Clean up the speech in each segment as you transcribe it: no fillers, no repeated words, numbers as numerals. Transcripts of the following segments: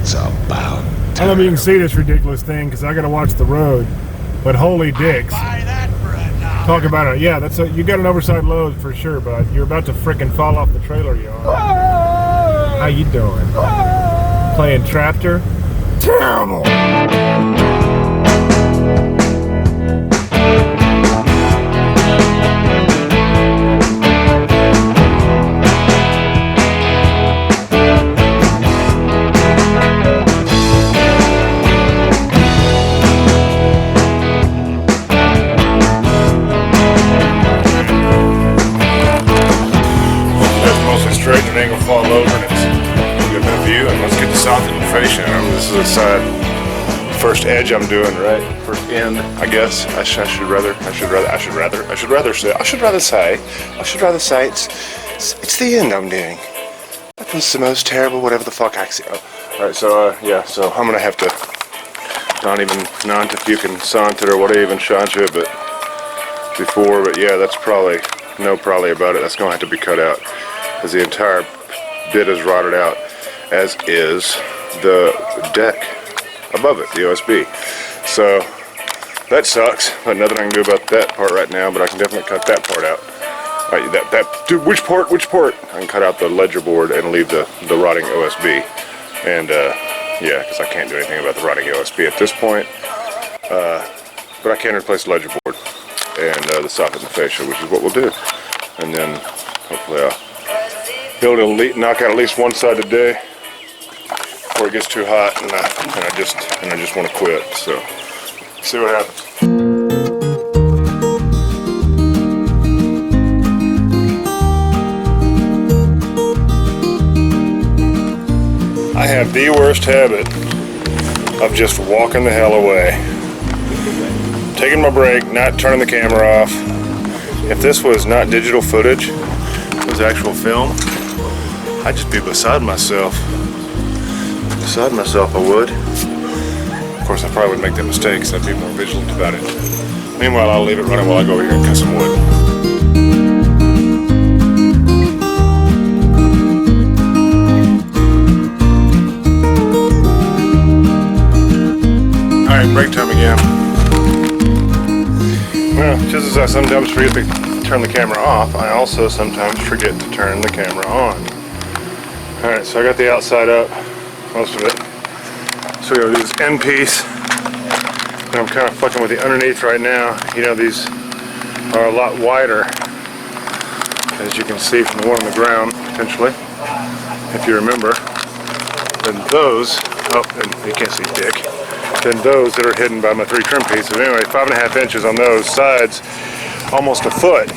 It's about I don't know if you can see this ridiculous thing because I gotta watch the road. But holy dicks. Talk about it. Yeah, you got an oversized load for sure, bud. You're about to frickin' fall off the trailer, you are. How you doing? Playing Traptor? Terrible! Angle fall over and it's a good bit of view, and let's get the south end face in. This is the side first edge I'm doing, right? First end, I guess. I should rather say it's the end I'm doing. That was the most terrible whatever the fuck I see. Oh. Alright, so yeah, so I'm gonna have to not if you can sant it or what I even shot you but before, but yeah, that's probably about it. That's gonna have to be cut out. As the entire bit is rotted out, as is the deck above it, the OSB. So that sucks, but nothing I can do about that part right now, but I can definitely cut that part out. Dude, which part? I can cut out the ledger board and leave the rotting OSB. And yeah, because I can't do anything about the rotting OSB at this point. But I can replace the ledger board and the socket and the fascia, which is what we'll do. And then hopefully I'll be able to knock out at least one side today before it gets too hot, and I just want to quit. So see what happens. I have the worst habit of just walking the hell away, taking my break, not turning the camera off. If this was not digital footage, it was actual film, I'd just be beside myself. I would. Of course, I probably would make that mistake, so I'd be more vigilant about it. Meanwhile, I'll leave it running while I go over here and cut some wood. Alright, break time again. Well, just as I sometimes forget to turn the camera off, I also sometimes forget to turn the camera on. Alright, so I got the outside up, most of it. So we're going to do this end piece. And I'm kind of fucking with the underneath right now. You know, these are a lot wider, as you can see from the one on the ground, potentially, if you remember, than those, and you can't see dick, than those that are hidden by my 3 trim pieces. Anyway, 5.5 inches on those sides, almost a foot.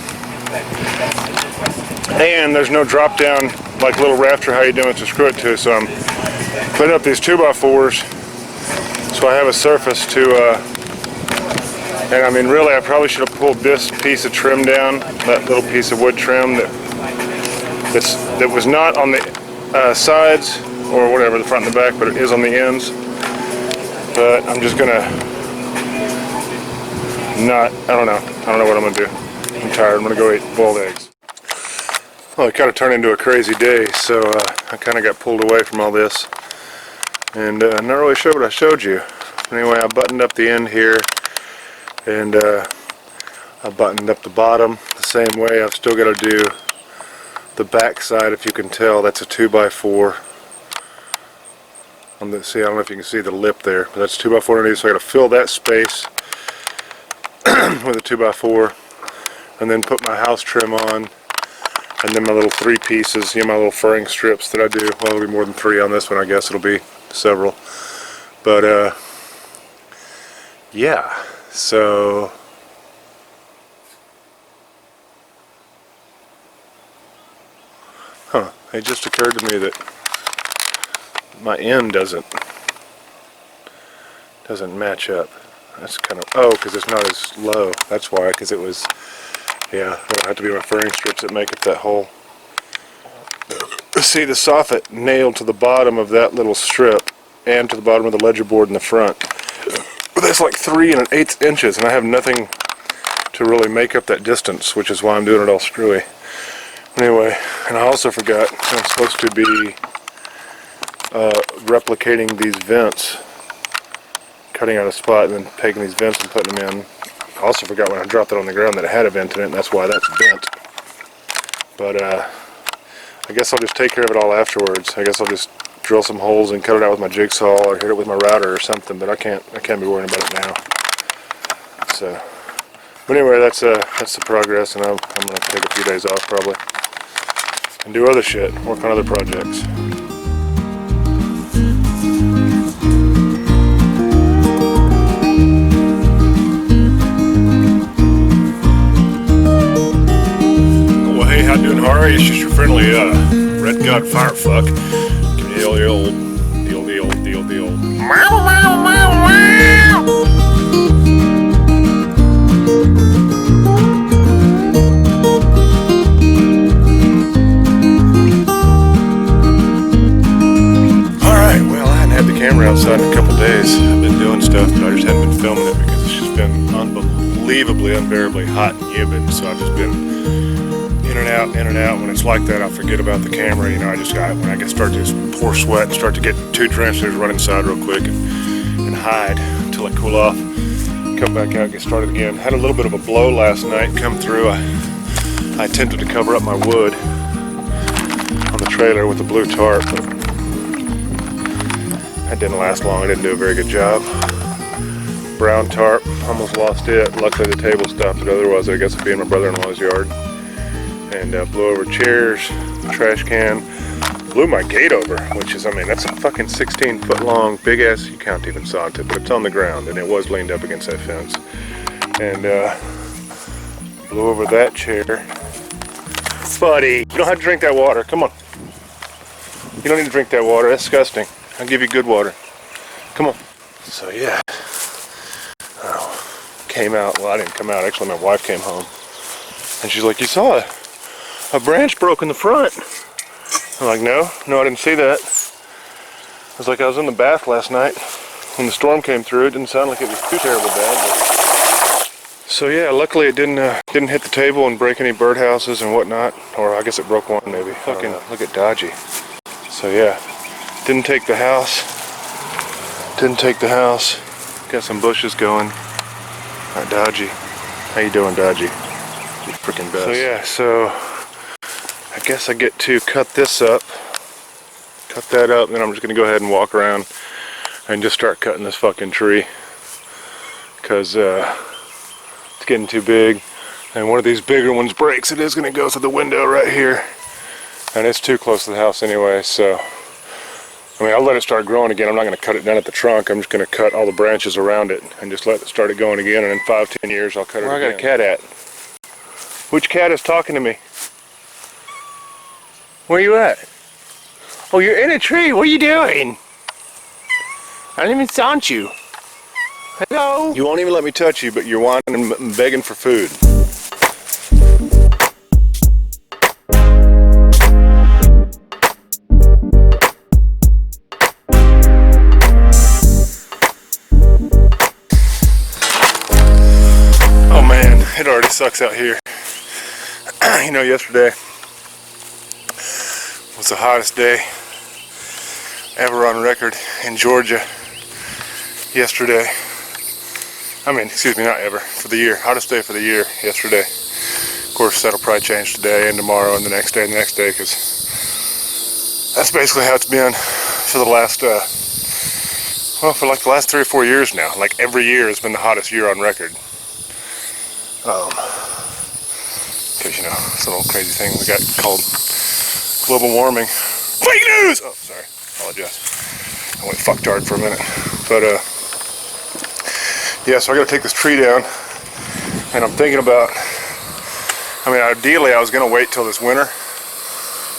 And there's no drop down like little rafter how you doing to screw it to, so I'm putting up these 2x4s so I have a surface to and I mean really I probably should have pulled this piece of trim down, that little piece of wood trim that was not on the sides or whatever, the front and the back, but it is on the ends. But I'm just gonna I don't know what I'm gonna do. I'm tired. I'm gonna go eat boiled eggs. Well, it kind of turned into a crazy day, so I kind of got pulled away from all this, and not really sure what I showed you. Anyway, I buttoned up the end here, and I buttoned up the bottom the same way. I've still got to do the back side. If you can tell, that's a 2x4. See, I don't know if you can see the lip there, but that's 2x4 underneath, so I got to fill that space with a 2x4, and then put my house trim on. And then my little 3 pieces, you know, my little furring strips that I do. Well, it'll be more than 3 on this one, I guess it'll be several. But, yeah, so... It just occurred to me that my end doesn't match up. That's kind of, oh, because it's not as low. That's why, because it was... Yeah, that'll have to be my furring strips that make up that hole. See, the soffit nailed to the bottom of that little strip and to the bottom of the ledger board in the front. But that's like 3 1/8 inches, and I have nothing to really make up that distance, which is why I'm doing it all screwy. Anyway, and I also forgot I'm supposed to be replicating these vents, cutting out a spot and then taking these vents and putting them in. I also forgot when I dropped it on the ground that it had a vent in it, and that's why that's bent. But I guess I'll just take care of it all afterwards. I guess I'll just drill some holes and cut it out with my jigsaw or hit it with my router or something, but I can't be worrying about it now. So, but anyway, that's the progress, and I'm gonna take a few days off probably and do other shit, work on other projects. Well, hey, how you doing, Hari? It's just your friendly Red God Firefuck. Give me the old deal. Meow, meow, meow, meow. Camera outside in a couple days. I've been doing stuff, but I just haven't been filming it because it's just been unbelievably, unbearably hot and humid. So I've just been in and out. When it's like that, I forget about the camera. You know, when I start to pour sweat and start to get too drenched, I just run inside real quick and hide until I cool off. Come back out, get started again. Had a little bit of a blow last night come through. I attempted to cover up my wood on the trailer with the blue tarp, but that didn't last long. I didn't do a very good job. Brown tarp, almost lost it. Luckily the table stopped it, otherwise I guess it'd be in my brother-in-law's yard. And blew over chairs, trash can, blew my gate over, which is, I mean, that's a fucking 16-foot long, big ass, you can't even saw it, but it's on the ground, and it was leaned up against that fence. And blew over that chair. Buddy, you don't have to drink that water, come on. You don't need to drink that water, that's disgusting. I'll give you good water. Come on. So yeah, came out, well I didn't come out, actually my wife came home. And she's like, you saw a branch broke in the front. I'm like, no, I didn't see that. I was like, I was in the bath last night when the storm came through. It didn't sound like it was too terrible bad. But... So yeah, luckily it didn't hit the table and break any birdhouses and whatnot. Or I guess it broke one maybe. Fucking look at Dodgy. So yeah. Didn't take the house. Got some bushes going. Alright, Dodgy. How you doing, Dodgy? You freaking best. So yeah, so I guess I get to cut this up. Cut that up, and then I'm just gonna go ahead and walk around and just start cutting this fucking tree. Cause it's getting too big. And one of these bigger ones breaks. It is gonna go through the window right here. And it's too close to the house anyway, so I mean, I'll let it start growing again. I'm not going to cut it down at the trunk. I'm just going to cut all the branches around it and just let it start it going again. And in 5-10 years, I'll cut it again. Where I got a cat at? Which cat is talking to me? Where you at? Oh, you're in a tree. What are you doing? I didn't even sound you. Hello? You won't even let me touch you, but you're whining and begging for food. It already sucks out here. You know, yesterday was the hottest day ever on record in Georgia. Yesterday, I mean, excuse me, not ever, for the year. Hottest day for the year, yesterday. Of course, that'll probably change today and tomorrow and the next day and the next day, because that's basically how it's been for the last, well, for like the last 3 or 4 years now. Like every year has been the hottest year on record. Because, you know, it's an old crazy thing we got called global warming. Fake news! Oh, sorry. Apologize. I went fucktard for a minute. But, yeah, so I gotta take this tree down. And I'm thinking about, I mean, ideally I was gonna wait till this winter.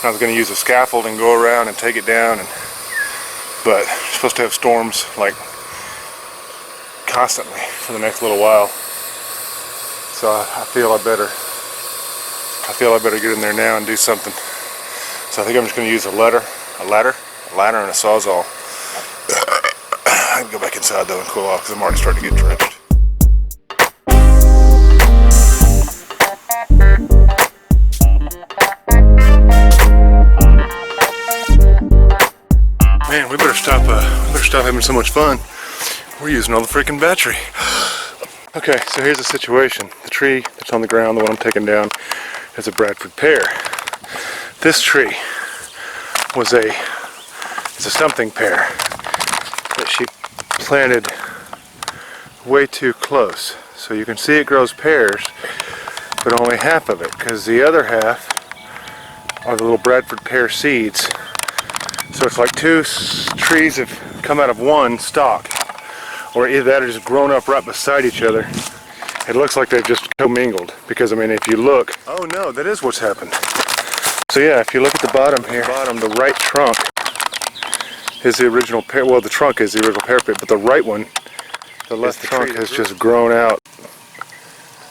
I was gonna use a scaffold and go around and take it down. But I'm supposed to have storms, like, constantly for the next little while. So I feel I better get in there now and do something. So I think I'm just going to use a ladder and a sawzall. I can go back inside though and cool off because I'm already starting to get drenched. Man, we stop having so much fun. We're using all the freaking battery. Okay, so here's the situation. The tree that's on the ground, the one I'm taking down, is a Bradford pear. This tree was a something pear that she planted way too close. So you can see it grows pears, but only half of it, because the other half are the little Bradford pear seeds. So it's like two trees have come out of one stalk, or either that or just grown up right beside each other. It looks like they've just commingled, because I mean, if you look, oh no, that is what's happened. So yeah, if you look at the bottom here, the right trunk is the original pear. Well, the trunk is the original pear pit, but the right one, the left trunk has just grown out.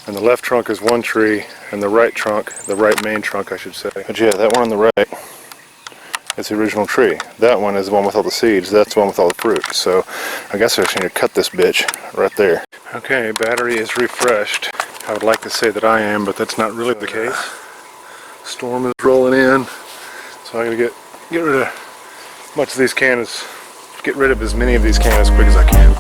And the left trunk is one tree, and the right trunk, the right main trunk, I should say. But yeah, that one on the right is the original tree. That one is the one with all the seeds. That's the one with all the fruit. So I guess I just need to cut this bitch right there. Okay, battery is refreshed. I would like to say that I am, but that's not really the case. Storm is rolling in, so I gotta get rid of much of these cans. Get rid of as many of these cans as quick as I can.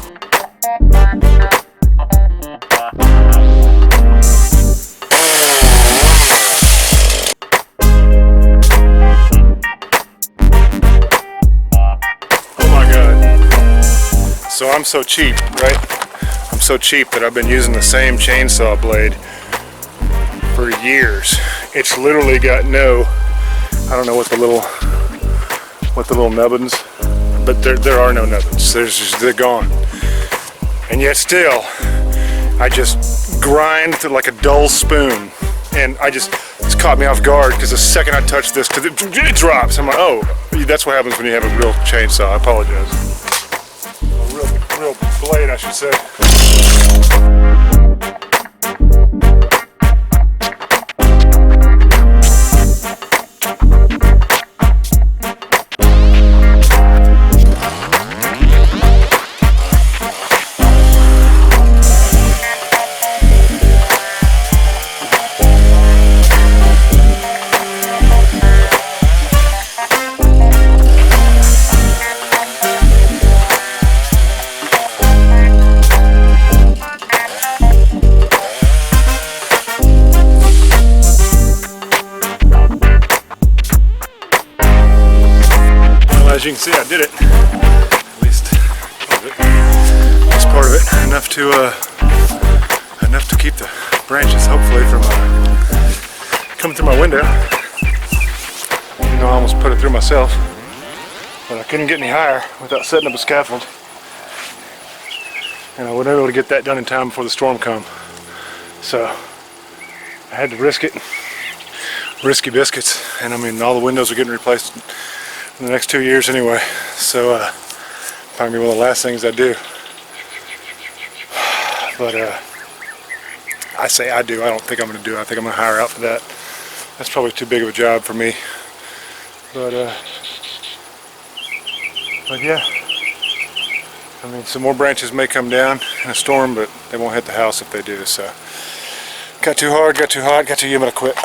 So I'm so cheap, right? I'm so cheap that I've been using the same chainsaw blade for years. It's literally got no, I don't know what the little nubbins, but there are no nubbins. They're gone. And yet still, I just grind to like a dull spoon. And it's caught me off guard because the second I touch this, because it drops. I'm like, oh, that's what happens when you have a real chainsaw. I apologize. Real blade, I should say. As you can see, I did it. At least part of it. That's part of it. Enough to keep the branches, hopefully, from coming through my window. Even though I almost put it through myself, but I couldn't get any higher without setting up a scaffold. And I wasn't able to get that done in time before the storm come. So I had to risk it. Risky biscuits. And I mean, all the windows are getting replaced in the next 2 years anyway, so probably one of the last things I do. But I say I do. I don't think I'm going to do it. I think I'm going to hire out for that. That's probably too big of a job for me. But yeah, I mean, some more branches may come down in a storm, but they won't hit the house if they do. So got too hard, got too hot, got too humid to quit.